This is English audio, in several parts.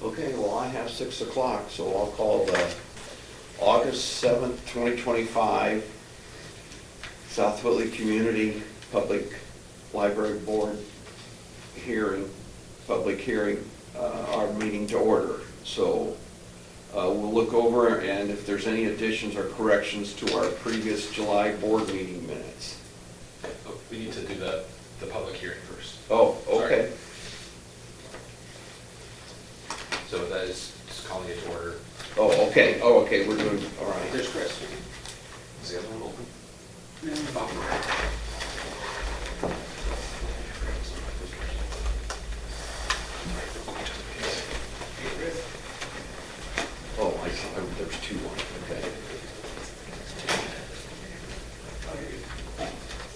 Okay, well, I have 6 o'clock, so I'll call the August 7th, 2025 South Whitley Community Public Library Board public hearing, our meeting to order. So we'll look over, and if there's any additions or corrections to our previous July board meeting minutes. Oh, we need to do the public hearing first. Oh, okay. So that is just calling it to order. Oh, okay, we're doing, all right. There's Chris. Is the other one open? Oh, I saw, there's 2 on it, okay.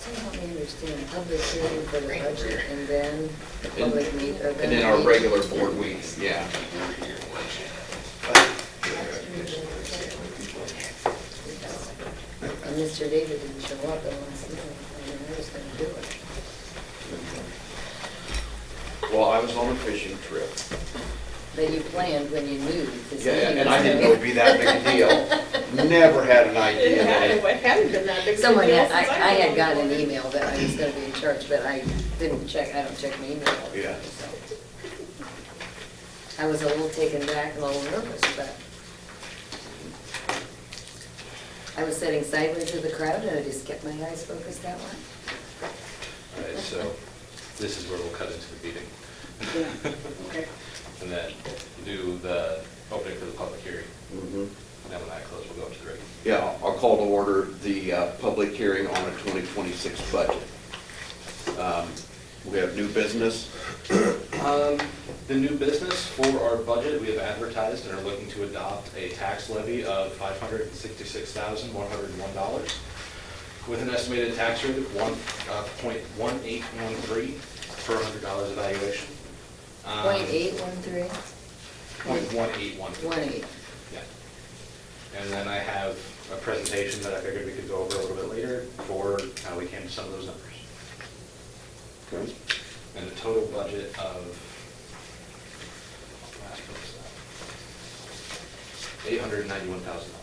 So help me understand, public hearing for the budget and then the public meet, or then. And then our regular board meeting, yeah. And Mr. David didn't show up the last meeting, I was gonna do it. Well, I was on a fishing trip. But you planned when you knew this Yeah, meeting and was I didn't gonna know it'd be that big a deal. Never had an idea that It hadn't been that big of a Someone, deal had- since I had got an known. email that I was gonna be in church, but I didn't check, I don't check my email. all the Yeah. time, so. I was a little taken back, and a little nervous, but I was sitting sideways to the crowd, and I just kept my eyes focused that way. All right, so this is where we'll cut into the meeting. Okay. And then do the opening for the public hearing. Mhm. And then when that closes, we'll go into the regular. Yeah, I'll call to order the public hearing on a 2026 budget. We have new business. The new business for our budget, we have advertised and are looking to adopt a tax levy of $566,101 with an estimated tax rate of 1.1813 per $100 evaluation. 0.813? 0.1813. 1.8. Yeah. And then I have a presentation that I figured we could go over a little bit later for how we came to some of those numbers. Okay. And a total budget of $891,000.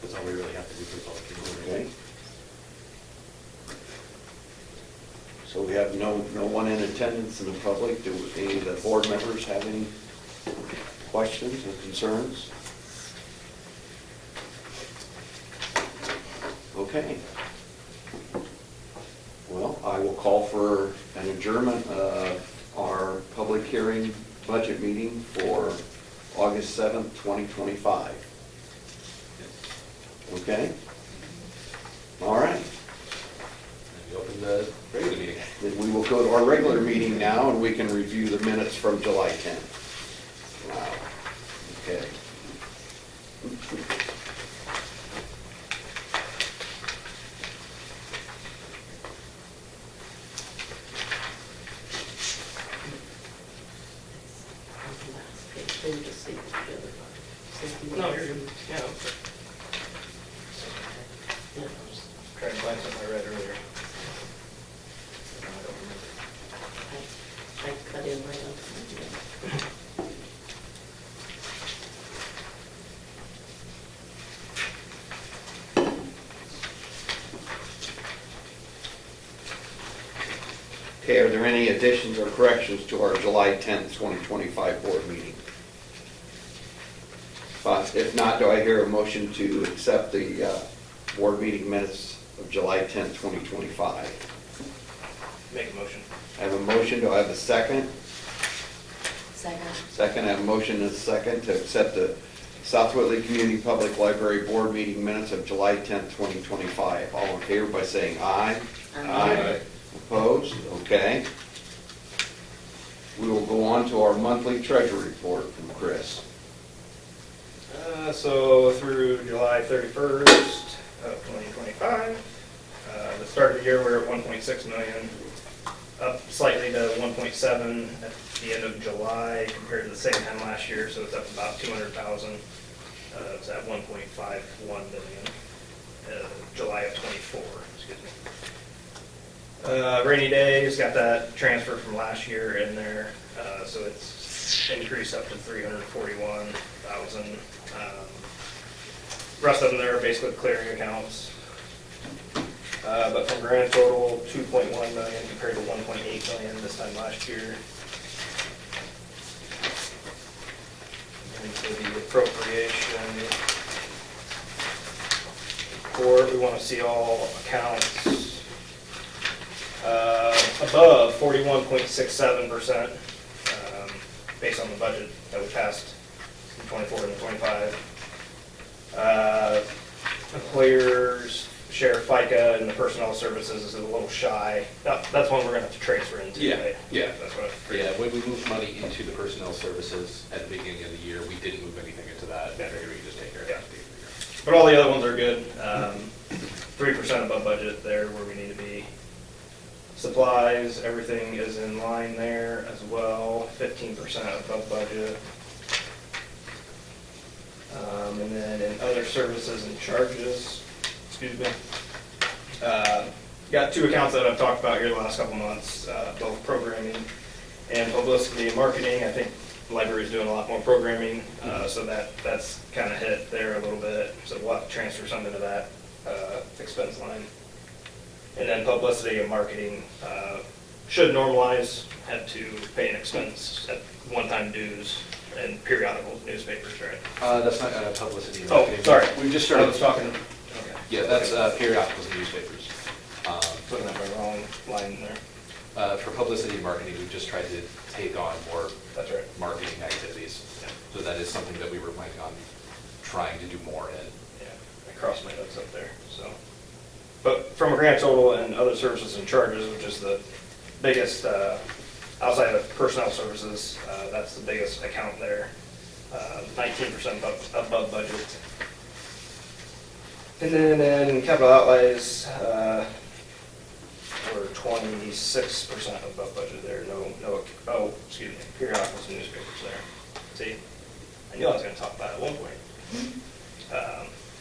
That's all we really have to do for the public hearing. Okay. So we have no one in attendance in the public. Do any of the board members have any questions or concerns? Okay. Well, I will call for an adjournment of our public hearing budget meeting for August 7th, 2025. Okay? All right. And we open the regular meeting. Then we will go to our regular meeting now, and we can review the minutes from July 10th. Wow. Okay. No, you're good. Yeah. Yeah, I was trying to find something I read earlier. No, I don't remember. I cut in right up. Okay, are there any additions or corrections to our July 10th, 2025 board meeting? If not, do I hear a motion to accept the board meeting minutes of July 10th, 2025? Make a motion. I have a motion, do I have a second? Second. Second, I have a motion and a second to accept the South Whitley Community Public Library Board meeting minutes of July 10th, 2025. All in favor by saying aye. Aye. Opposed? Okay. We will go on to our monthly treasury report from Chris. So through July 31st of 2025, the start of the year, we're at 1.6 million, up slightly to 1.7 at the end of July compared to the same time last year, so it's up about 200,000. It's at 1.51 million. July Rainy days, got that transfer from last year in there, so it's increased up to 341,000. Rest of them there are basically clearing accounts. But from grand total, 2.1 million compared to 1.8 million this time last year. Into the appropriation report, we want to see all accounts above 41.67%, based on the budget that we passed in 24 and 25. Employers share FICA and the personnel services is a little shy. That's one we're gonna have to transfer into, right? Yeah. That's what I figured. Yeah, when we moved money into the personnel services at the beginning of the year, we didn't move anything into that. I figured we could just take care of that at the end of the year. But all the other ones are good. 3% above budget there where we need to be. Supplies, everything is in line there as well, 15% above budget. And then in other services and charges, excuse me, got two accounts that I've talked about here the last couple months, both programming and publicity and marketing. I think the library is doing a lot more programming, so that's kind of hit there a little bit. So we'll have to transfer some into that expense line. And then publicity and marketing should normalize, had to pay an expense at one-time dues and periodicals, newspapers, right? That's not publicity. and Oh, marketing. sorry. We just I started. was talking, okay. Yeah, that's periodicals and newspapers. Putting that in the wrong line there. For publicity and marketing, we just tried to take on more That's right. marketing activities. Yeah. So that is something that we were planning on trying to do more in. Yeah, I crossed my notes up there, so. But from a grand total and other services and charges, which is the biggest, outside of personnel services, that's the biggest account there, 19% above budget. And then in capital outlays, we're 26% above budget there, excuse me, periodicals and newspapers there. See, I knew I was gonna talk about it at one point.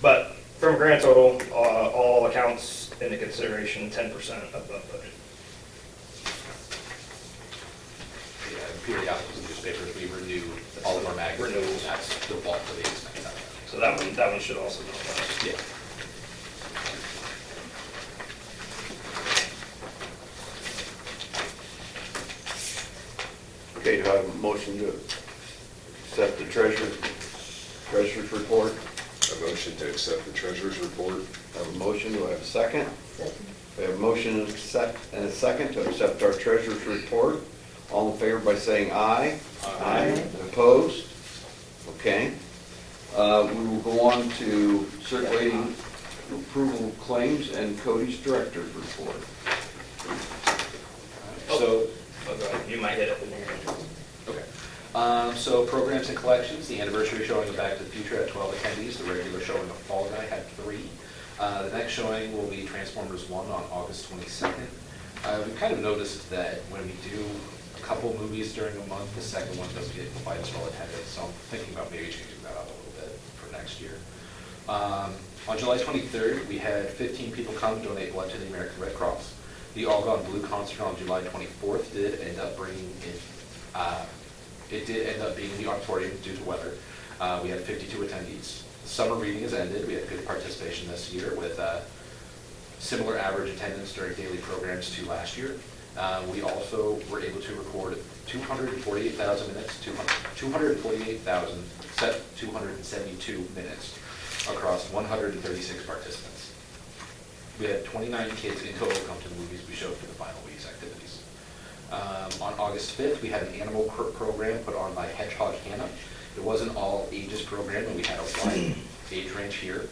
But from grand total, all accounts into consideration, 10% above budget. Yeah, periodicals and newspapers, we renew all of our magazines. Renewals. That's the bulk of the expense out of So that one should also be that. Yeah. Okay, do I have a motion to accept the treasurer's report? A motion to accept the treasurer's report. I have a motion, do I have a second? Second. We have a motion and a second to accept our treasurer's report. All in favor by saying aye. Aye. And opposed? Okay. We will go on to circulating approval of claims and Cody's director's report. So, You might hit it in here. okay. So programs and collections, the anniversary showing of Back to the Future had 12 attendees, the regular showing of Fall Guy had 3. The next showing will be Transformers 1 on August 22nd. We've kind of noticed that when we do a couple movies during a month, the second one doesn't get quite as well attended, so I'm thinking about maybe changing that up a little bit for next year. On July 23rd, we had 15 people come donate blood to the American Red Cross. The All Gone Blue concert on July 24th did end up bringing in, it did end up being in the auditorium due to weather. We had 52 attendees. Summer reading has ended. We had good participation this year with similar average attendance during daily programs to last year. We also were able to record 248,000 minutes, 272 minutes across 136 participants. We had 29 kids in total come to the movies we showed for the final week's activities. On August 5th, we had an animal program put on by Hedgehog Hannah. It was an all ages program, and we had a wide age range here.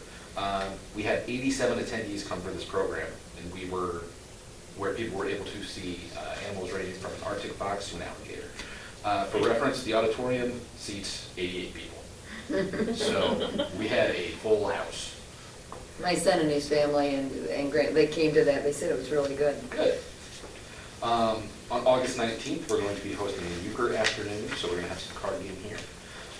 We had 87 attendees come for this program, and we were where people were able to see animals ranging from an Arctic fox to an alligator. For reference, the auditorium seats 88 people. So we had a full house. My son and his family and Grant, they came to that, they said it was really good. Good. On August 19th, we're going to be hosting a euchre afternoon, so we're going to have some card game here.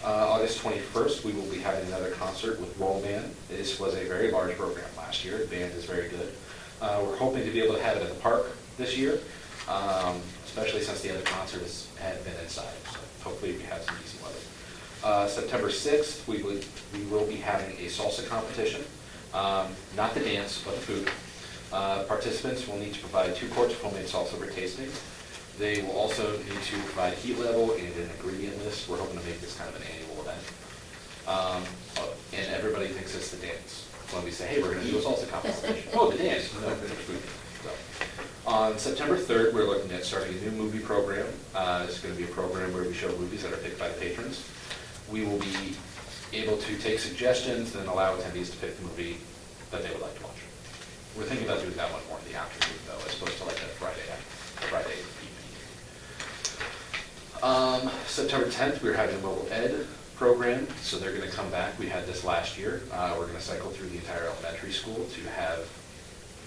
August 21st, we will be having another concert with Roll Band. This was a very large program last year. The band is very good. We're hoping to be able to have it at the park this year, especially since the other concert had been inside. So hopefully we have some decent weather. September 6th, we will be having a salsa competition. Not the dance, but the food. Participants will need to provide 2 quarts of homemade salsa for tasting. They will also need to provide a heat level and an ingredient list. We're hoping to make this kind of an annual event. And everybody thinks it's the dance. When we say, hey, we're going to do a salsa competition. Oh, the dance. No, it's food. So, on September 3rd, we're looking at starting a new movie program. It's going to be a program where we show movies that are picked by the patrons. We will be able to take suggestions and allow attendees to pick the movie that they would like to watch. We're thinking about doing that one more in the afternoon, though, as opposed to like that Friday evening. September 10th, we're having a mobile ed program, so they're going to come back. We had this last year. We're going to cycle through the entire elementary school to have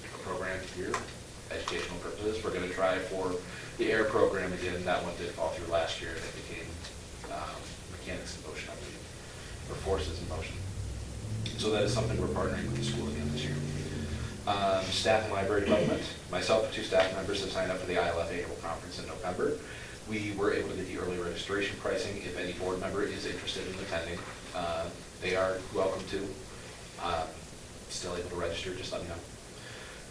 a program here, educational purposes. We're going to try for the AIR program again. That one did fall through last year, and it became mechanics in motion, I believe, or forces in motion. So that is something we're partnering with the school again this year. Staff and library development. Myself and 2 staff members have signed up for the ILF annual conference in November. We were able to get the early registration pricing. If any board member is interested in attending, they are welcome to. Still able to register, just let me know.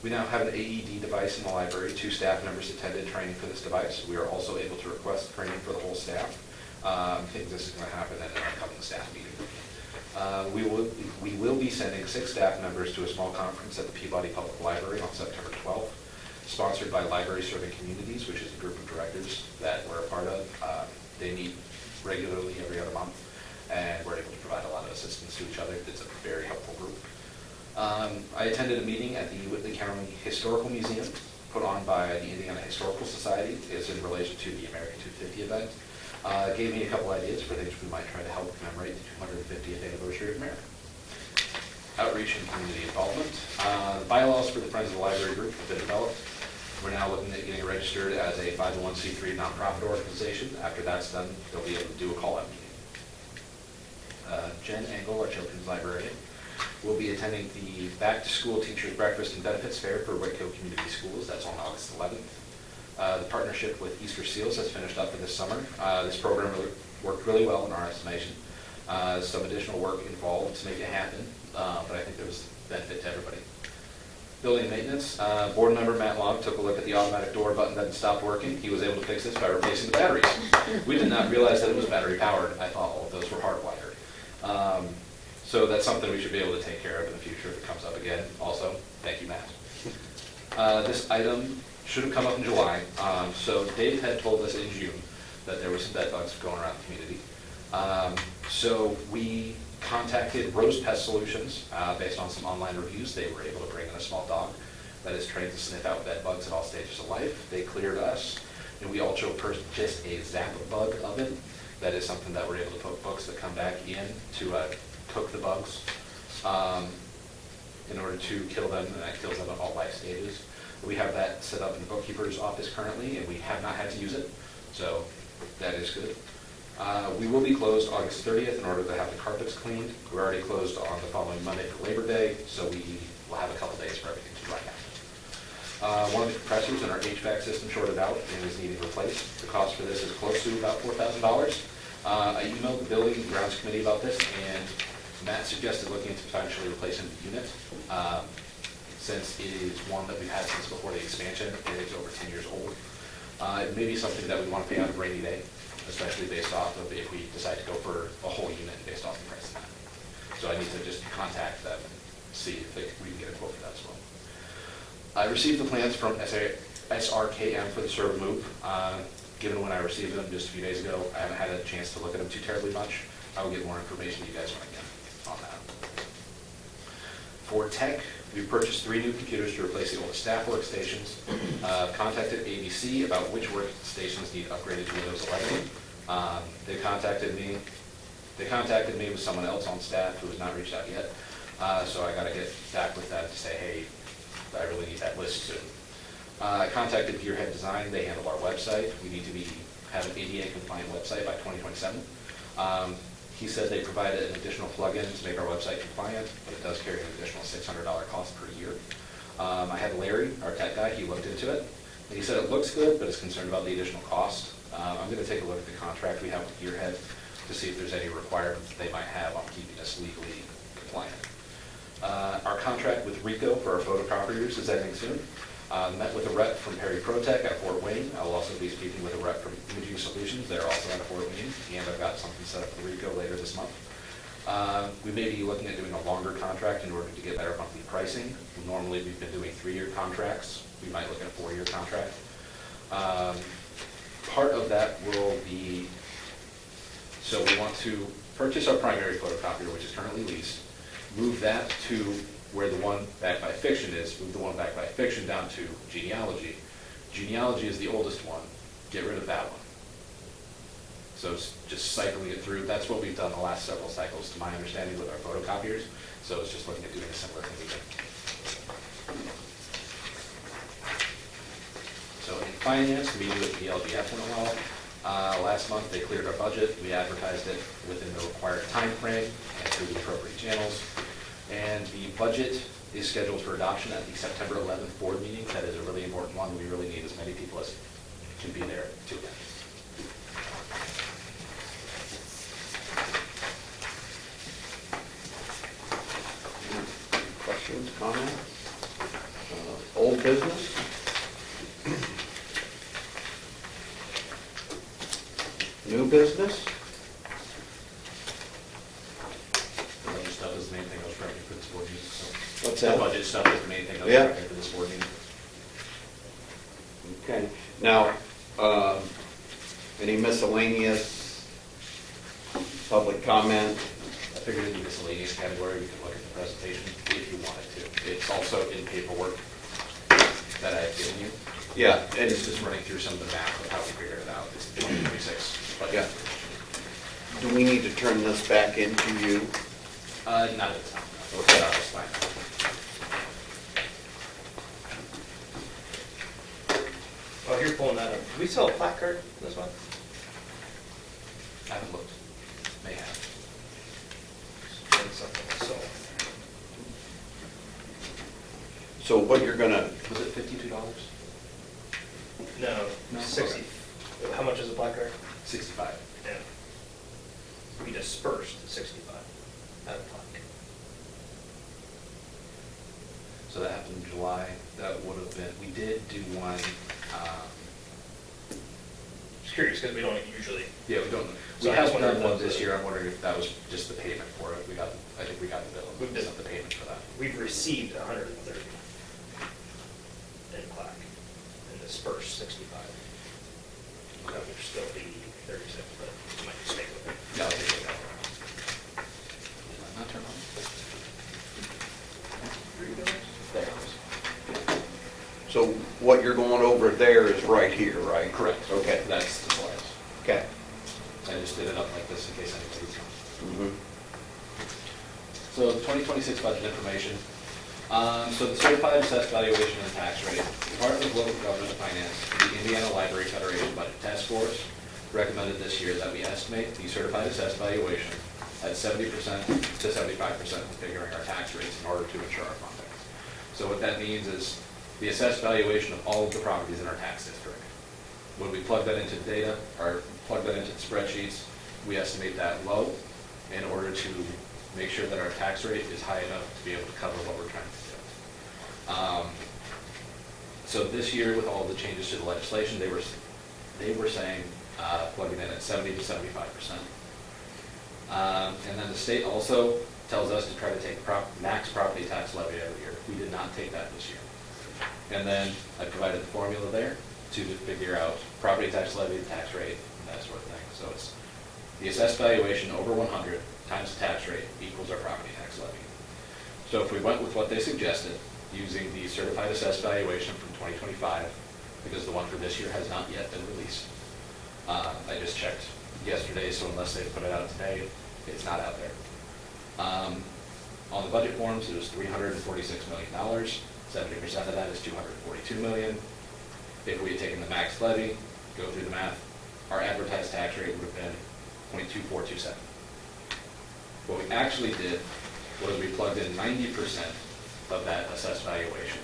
We now have an AED device in the library. 2 staff members attended training for this device. We are also able to request training for the whole staff. I think this is going to happen at an upcoming staff meeting. We will be sending 6 staff members to a small conference at the Peabody Public Library on September 12th, sponsored by Library Serving Communities, which is a group of directors that we're a part of. They meet regularly every other month, and we're able to provide a lot of assistance to each other. It's a very helpful group. I attended a meeting at the Whitley County Historical Museum, put on by the Indiana Historical Society. It's in relation to the American 250 event. Gave me a couple ideas for things we might try to help commemorate the 250th anniversary of America. Outreach and community involvement. The bylaws for the Friends of the Library group have been developed. We're now looking at getting registered as a 501c3 nonprofit organization. After that's done, they'll be able to do a call-out meeting. Jen Engel, our children's librarian, will be attending the back-to-school teachers breakfast and benefits fair for Whitco Community Schools. That's on August 11th. The partnership with Easter Seals has finished up for this summer. This program worked really well in our estimation. Some additional work involved to make it happen, but I think there was benefit to everybody. Building and maintenance. Board member Matt Long took a look at the automatic door button that had stopped working. He was able to fix this by replacing the batteries. We did not realize that it was battery powered. I thought all of those were hardwired. So that's something we should be able to take care of in the future if it comes up again. Also, thank you, Matt. This item should have come up in July. So Dave had told us in June that there were some bed bugs going around the community. So we contacted Rose Pest Solutions based on some online reviews. They were able to bring in a small dog that is trained to sniff out bed bugs at all stages of life. They cleared us, and we also purchased a Zap Bug oven. That is something that we're able to put bugs that come back in to cook the bugs in order to kill them, and that kills them at all life stages. We have that set up in the bookkeeper's office currently, and we have not had to use it, so that is good. We will be closed August 30th in order to have the carpets cleaned. We're already closed on the following Monday for Labor Day, so we will have a couple days for everything to dry out. One of the compressors in our HVAC system shorted out and is needing replaced. The cost for this is close to about $4,000. I emailed the Building and Grounds Committee about this, and Matt suggested looking into potentially replacing the unit. Since it is one that we've had since before the expansion, and it's over 10 years old. It may be something that we want to pay on a rainy day, especially based off of if we decide to go for a whole unit based off the price of that. So I need to just contact them and see if we can get a quote for that as well. I received the plans from SRKM for the serve move. Given when I received them just a few days ago, I haven't had a chance to look at them too terribly much. I will get more information to you guys when I can on that. For tech, we've purchased 3 new computers to replace the oldest staff workstations. Contacted ABC about which workstations need upgraded to Windows 11. They contacted me with someone else on staff who has not reached out yet. So I got to get back with them to say, hey, I really need that list soon. I contacted Gearhead Design. They handle our website. We need to have an ADA compliant website by 2027. He said they provided an additional plugin to make our website compliant, but it does carry an additional $600 cost per year. I had Larry, our tech guy, he looked into it. And he said it looks good, but is concerned about the additional cost. I'm gonna take a look at the contract we have with Gearhead to see if there's any requirements they might have on keeping us legally compliant. Our contract with Rico for our photocopiers is ending soon. Met with a rep from Perry Protech at Fort Wayne. I will also be speaking with a rep from Imaging Solutions. They're also at Fort Wayne, and I've got something set up with Rico later this month. We may be looking at doing a longer contract in order to get better monthly pricing. Normally, we've been doing 3-year contracts. We might look at a 4-year contract. Part of that will be, so we want to purchase our primary photocopier, which is currently leased, move that to where the one backed by Fiction is, move the one backed by Fiction down to Genealogy. Genealogy is the oldest one, get rid of that one. So it's just cycling it through. That's what we've done the last several cycles, to my understanding, with our photocopiers. So it's just looking at doing a similar thing again. So in finance, meeting with the LGF went well. Last month, they cleared our budget. We advertised it within the required time frame and through the appropriate channels. And the budget is scheduled for adoption at the September 11th board meeting. That is a really important one. We really need as many people as can be there to attend. Questions, comments? Old business? New business? The budget stuff is the main thing I was prepping for this board meeting. So What's the that? budget stuff is the main thing I was Yeah. prepping for this board meeting. Okay. Now, any miscellaneous public comment? I figured in the miscellaneous category, we could look at the presentation if you wanted to. It's also in paperwork that I've given you. Yeah, And it's just running through some of the math of how we figured it out. It's the 2026 budget. Yeah. Do we need to turn this back into you? Not at the time. No. Okay. That's fine. While you're pulling that up, do we sell a placard this month? I haven't looked. May have. That's something, so. So what you're gonna, Was it $52? No, No? 60. How much is a placard? 65. Yeah. We dispersed 65 out of plaque. So that happened in July. That would have been, we did do one, Just curious, because we don't usually. yeah, we don't, So we I just haven't wondered done if one that was this a- year. I'm wondering if that was just the payment for it. I think we got the bill. We've done- Sent the payment for that. We've received 130 in plaque and dispersed 65. So Okay. there's still the 36, but we might just stay with it. Yeah, I'll take it out. Did I not turn on? There it is. so what you're going over there is right here, right? Correct. Okay. That's the slides. Okay. I just did it up like this in case anybody's on. Mhm. So the 2026 budget information. So the certified assessed valuation and tax rate. The Department of Local Government and Finance, and the Indiana Library Federation Budget Task Force recommended this year that we estimate the certified assessed valuation at 70% to 75% when figuring our tax rates in order to ensure our funding. So what that means is the assessed valuation of all of the properties in our tax district. When we plug that into data, or plug that into the spreadsheets, we estimate that low in order to make sure that our tax rate is high enough to be able to cover what we're trying to do. So this year, with all the changes to the legislation, they were saying plugging in at 70 to 75%. And then the state also tells us to try to take max property tax levy every year. We did not take that this year. And then I provided the formula there to figure out property tax levy, tax rate, and that sort of thing. So it's the assessed valuation over 100 times the tax rate equals our property tax levy. So if we went with what they suggested, using the certified assessed valuation from 2025, because the one for this year has not yet been released. I just checked yesterday, so unless they put it out today, it's not out there. On the budget forms, it was $346 million. 70% of that is $242 million. If we had taken the max levy, go through the math, our advertised tax rate would have been 0.2427. What we actually did was we plugged in 90% of that assessed valuation,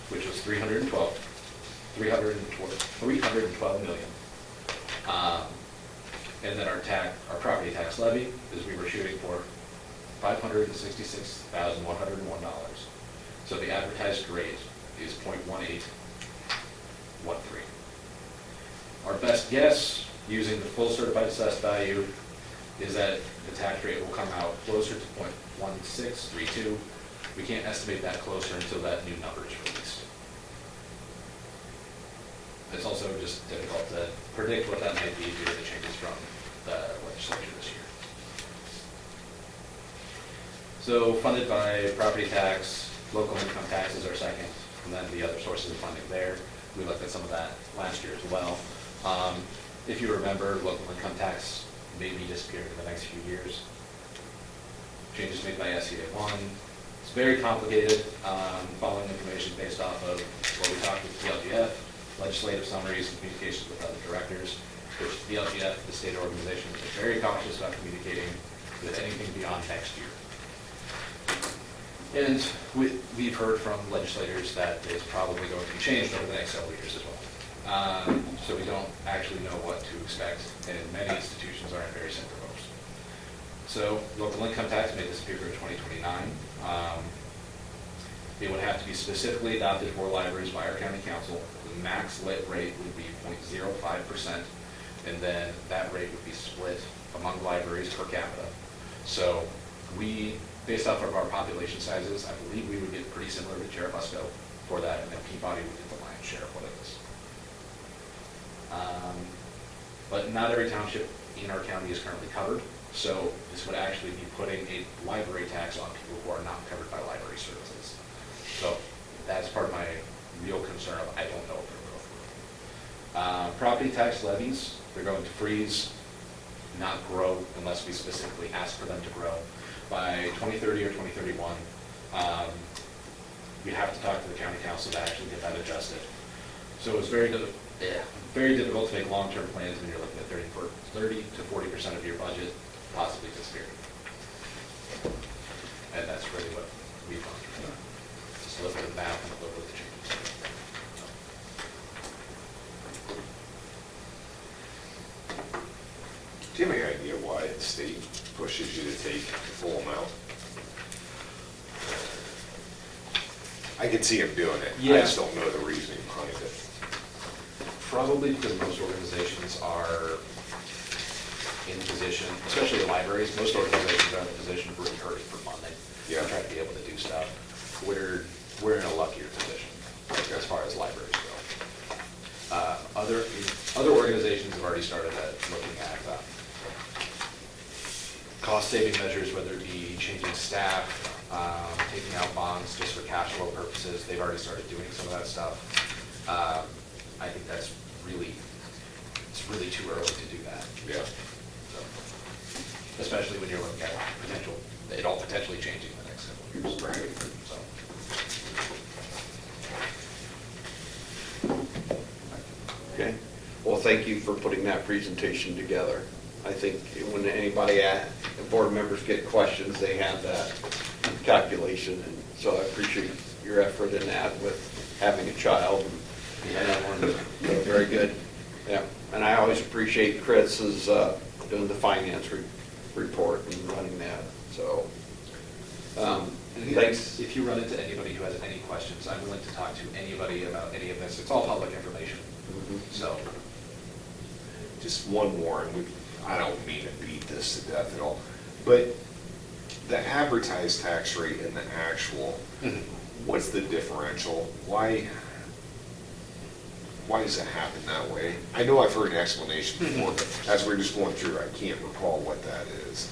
which was 312, $312 million. And then our property tax levy is we were shooting for $566,101. So the advertised rate is 0.1813. Our best guess, using the full certified assessed value, is that the tax rate will come out closer to 0.1632. We can't estimate that closer until that new number is released. It's also just difficult to predict what that might be due to the changes from the legislature this year. So funded by property tax, local income taxes are second, and then the other sources of funding there. We looked at some of that last year as well. If you remember, local income tax may be disappearing in the next few years. Changes made by SCA 1. It's very complicated, following information based off of what we talked with DLGF, legislative summaries, and communications with other directors, which DLGF, the state organization, is very cautious about communicating with anything beyond next year. And we've heard from legislators that it's probably going to be changed over the next several years as well. So we don't actually know what to expect, and many institutions are in very similar boats. So local income tax may disappear for 2029. It would have to be specifically adopted for libraries by our county council. The max lit rate would be 0.05%, and then that rate would be split among libraries per capita. So we, based off of our population sizes, I believe we would get pretty similar to Cherubusco for that, and then Peabody would get the lion's share of what it is. But not every township in our county is currently covered, so this would actually be putting a library tax on people who are not covered by library services. So that's part of my real concern of I don't know if it'll go through. Property tax levies, they're going to freeze, not grow unless we specifically ask for them to grow. By 2030 or 2031, we have to talk to the county council to actually get that adjusted. So it's very difficult to make long-term plans when you're looking at 30 to 40% of your budget possibly disappearing. And that's really what we've gone through. Just look at the map and look at the changes. Do you have any idea why the state pushes you to take the full amount? I can see them doing it. Yeah. I just don't know the reasoning behind it. Probably because most organizations are in position, especially the libraries, most organizations are in a position of really hurting for funding. Yeah. To try to be able to do stuff. We're in a luckier position as far as libraries go. Other organizations have already started looking at cost-saving measures, whether it be changing staff, taking out bonds just for cash flow purposes. They've already started doing some of that stuff. I think it's really too early to do that. Yeah. So, especially when you're looking at it all potentially changing in the next couple of years. Right. So. Okay, well, thank you for putting that presentation together. I think when board members get questions, they have that calculation, and so I appreciate your effort in that with having a child. And that one, very good. Yeah, and I always appreciate Chris doing the finance report and running that, so. Thanks. If you run into anybody who has any questions, I'm willing to talk to anybody about any of this. It's all public information. So. Just one more, and I don't mean to beat this to death at all, but the advertised tax rate and the actual, what's the differential? Why does it happen that way? I know I've heard an explanation before, but as we're just going through, I can't recall what that is.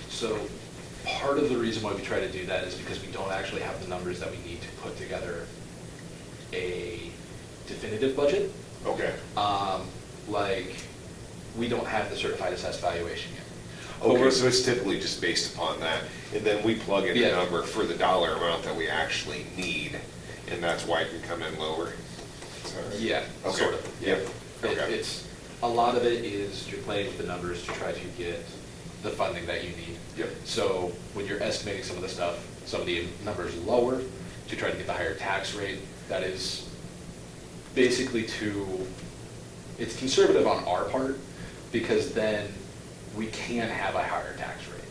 So part of the reason why we try to do that is because we don't actually have the numbers that we need to put together a definitive budget. Okay. We don't have the certified assessed valuation yet. Okay, so it's typically just based upon that, and then we plug in a number for the dollar amount that we actually need, and that's why it can come in lower? Is that right? Yeah, Okay. sort of. Yep. Okay. It's a lot of it is you're playing with the numbers to try to get the funding that you need. Yep. So when you're estimating some of the stuff, some of the numbers lower, to try to get the higher tax rate. That is basically it's conservative on our part, because then we can have a higher tax rate.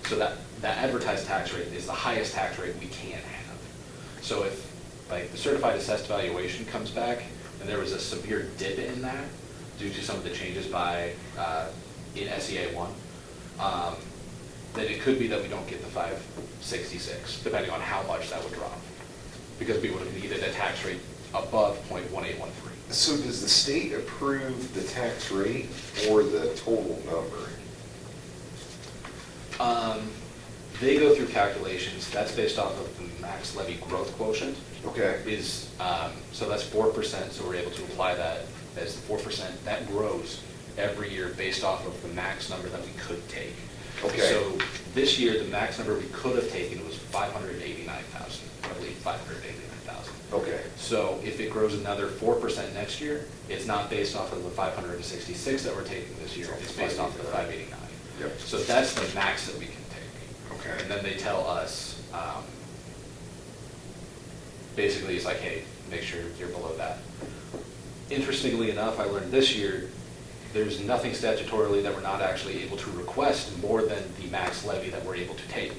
So that advertised tax rate is the highest tax rate we can have. So if, like, the certified assessed valuation comes back, and there was a severe dip in that due to some of the changes in SEA 1, then it could be that we don't get the 566, depending on how much that would drop, because we would have needed a tax rate above .1813. So does the state approve the tax rate or the total number? They go through calculations. That's based off of the max levy growth quotient. Okay. So that's 4%, so we're able to apply that as 4%. That grows every year based off of the max number that we could take. Okay. So this year, the max number we could have taken was 589,000, I believe 589,000. Okay. So if it grows another 4% next year, it's not based off of the 566 that we're taking this year, it's based off of the 589. Yep. So that's the max that we can take. Okay. And then they tell us, basically it's like, hey, make sure you're below that. Interestingly enough, I learned this year, there's nothing statutorily that we're not actually able to request more than the max levy that we're able to take.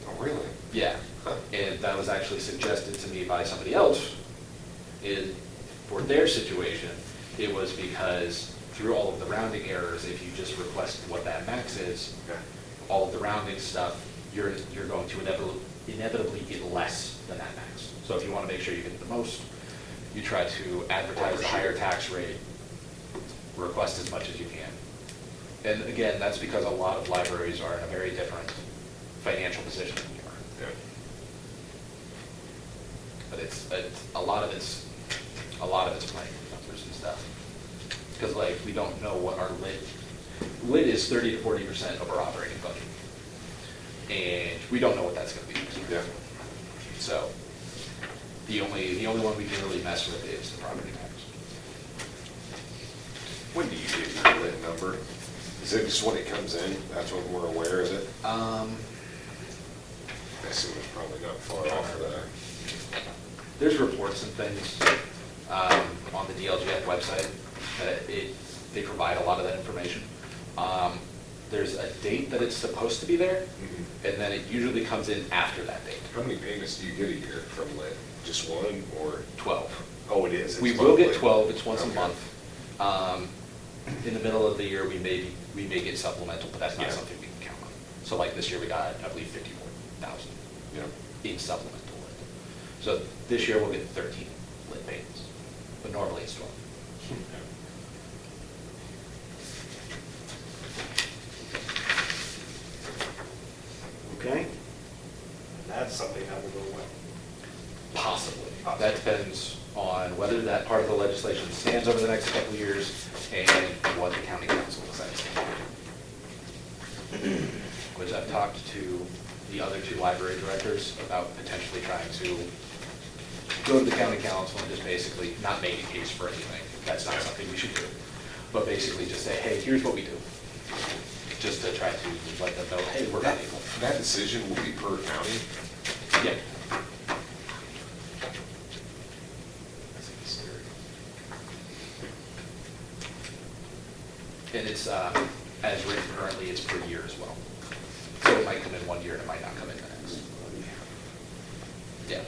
Oh, really? Yeah, Huh. and that was actually suggested to me by somebody else. For their situation, it was because through all of the rounding errors, if you just request what that max is, Okay. all of the rounding stuff, you're going to inevitably get less than that max. So if you want to make sure you get the most, you try to advertise the higher tax rate, request as much as you can. And again, that's because a lot of libraries are in a very different financial position than you are. Yeah. But it's a lot of it's playing with numbers and stuff. Because, like, we don't know what our lit is 30 to 40% of our operating budget. And we don't know what that's going to be. Yeah. So the only one we can really mess with is the property tax. When do you get your lit number? Is it just when it comes in, that's when we're aware of it? I assume it's probably not far off of that. There's reports and things on the DLGF website. They provide a lot of that information. There's a date that it's supposed to be there, and then it usually comes in after that date. How many payments do you get a year from lit? Just one or? 12. Oh, it is? It's We will get monthly? 12, it's once a Okay. month. In the middle of the year, we may get supplemental, but that's not Yeah. something we can count on. So like this year, we got, I believe, 54,000 Yeah. in supplemental lit. So this year, we'll get 13 lit payments, but normally it's 12. Okay? That's something that will go away. Possibly. That depends on whether that part of the legislation stands over the next couple of years and what the county council decides. Which I've talked to the other two library directors about potentially trying to go to the county council and just basically not make a case for anything. That's not something we should do. But basically just say, hey, here's what we do. Just to try to let them know, hey, we're not able. That decision will be per county? Yeah. And it's, as written currently, it's per year as well. So it might come in one year and it might not come in the next. Yeah.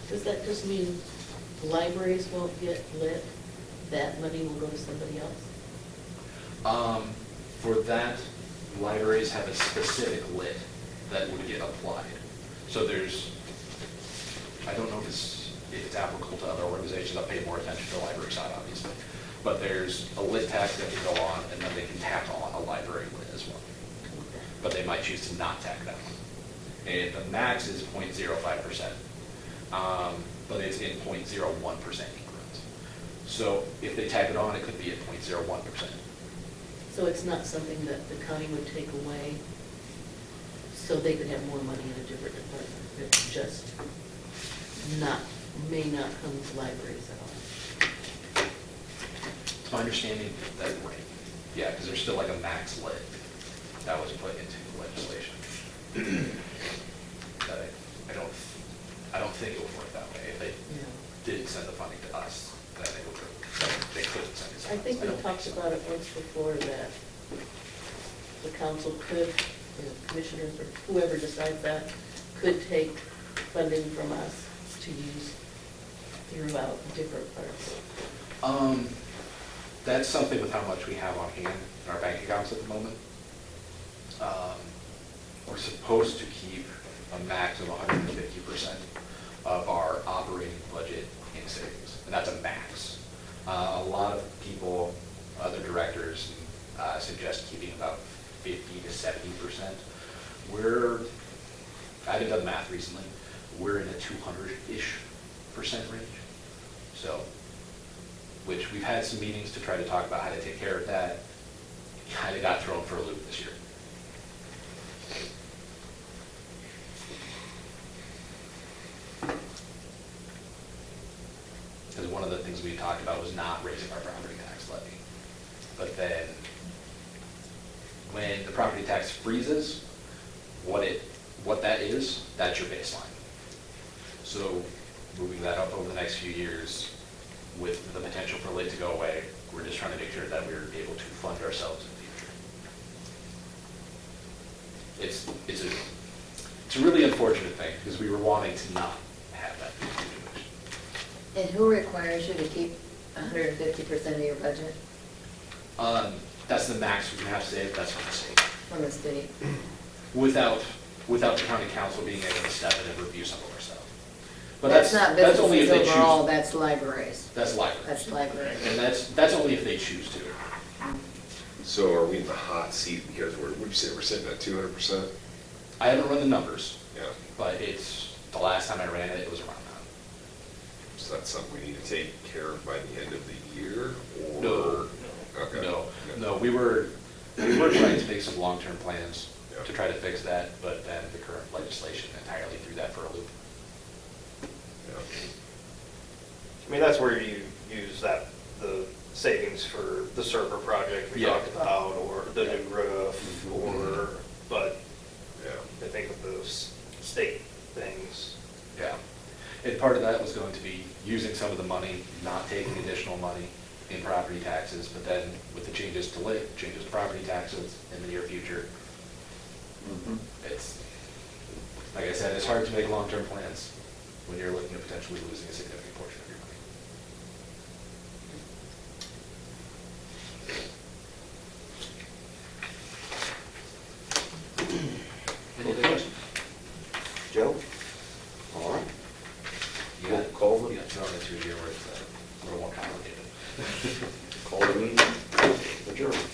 Does that just mean libraries won't get lit? That money will go to somebody else? For that, libraries have a specific lit that would get applied. So there's, I don't know if it's applicable to other organizations. I'll pay more attention to the library side, obviously. But there's a lit tax that can go on, and then they can tack on a library lit as well. But they might choose to not tack that one. And the max is 0.05%, but it's in 0.01% increments. So if they tack it on, it could be at 0.01%. So it's not something that the county would take away so they could have more money in a different department? It's just may not come to libraries at all? It's my understanding that, right, yeah, because there's still like a max lit that was put into the legislation. That I think we don't talked so. about it once before, that the council could, commissioners or whoever decides that, could take funding from us to use throughout different parts. That's something with how much we have on hand in our bank accounts at the moment. We're supposed to keep a max of 150% of our operating budget in savings, and that's a max. A lot of people, other directors, suggest keeping about 50 to 70%. I haven't done the math recently, we're in a 200-ish % range. So, which we've had some meetings to try to talk about how to take care of that. Kind of got thrown for a loop this year. Because one of the things we talked about was not raising our property tax levy. But then, when the property tax freezes, what that is, that's your baseline. So, moving that up over the next few years, with the potential for late to go away, we're just trying to make sure that we're able to fund ourselves in the future. It's a really unfortunate thing, because we were wanting to not have that situation. And who requires you to keep 150% of your budget That's the max we can have saved, that's what I'm saying. from the state? Without the county council being able to step in and review some of our stuff. But That's not that's only if businesses they overall, choose. that's libraries. That's library. That's library. And that's only if they choose to. So are we in the hot seat because would you say we're sitting at 200%? I haven't run the numbers, Yeah, but the last time I ran it, it was around that. so that's something we need to take care of by the end of the year, or? No. Okay. No, we were trying to make some long-term plans Yeah. to try to fix that, but then the current legislation entirely threw that for a loop. Yeah. I mean, that's where you use the savings for the server project we Yeah. talked about, or the new roof, or, but Yeah. I think of those state things. Yeah. And part of that was going to be using some of the money, not taking additional money in property taxes, but then with the changes to property taxes in the near future, it's, like I said, it's hard to make long-term plans when you're looking at potentially losing a significant portion of your money. Any other questions? Joe? All right. You We'll got call you it. got thrown into a year where it's a little more complicated. Call the meeting adjourned.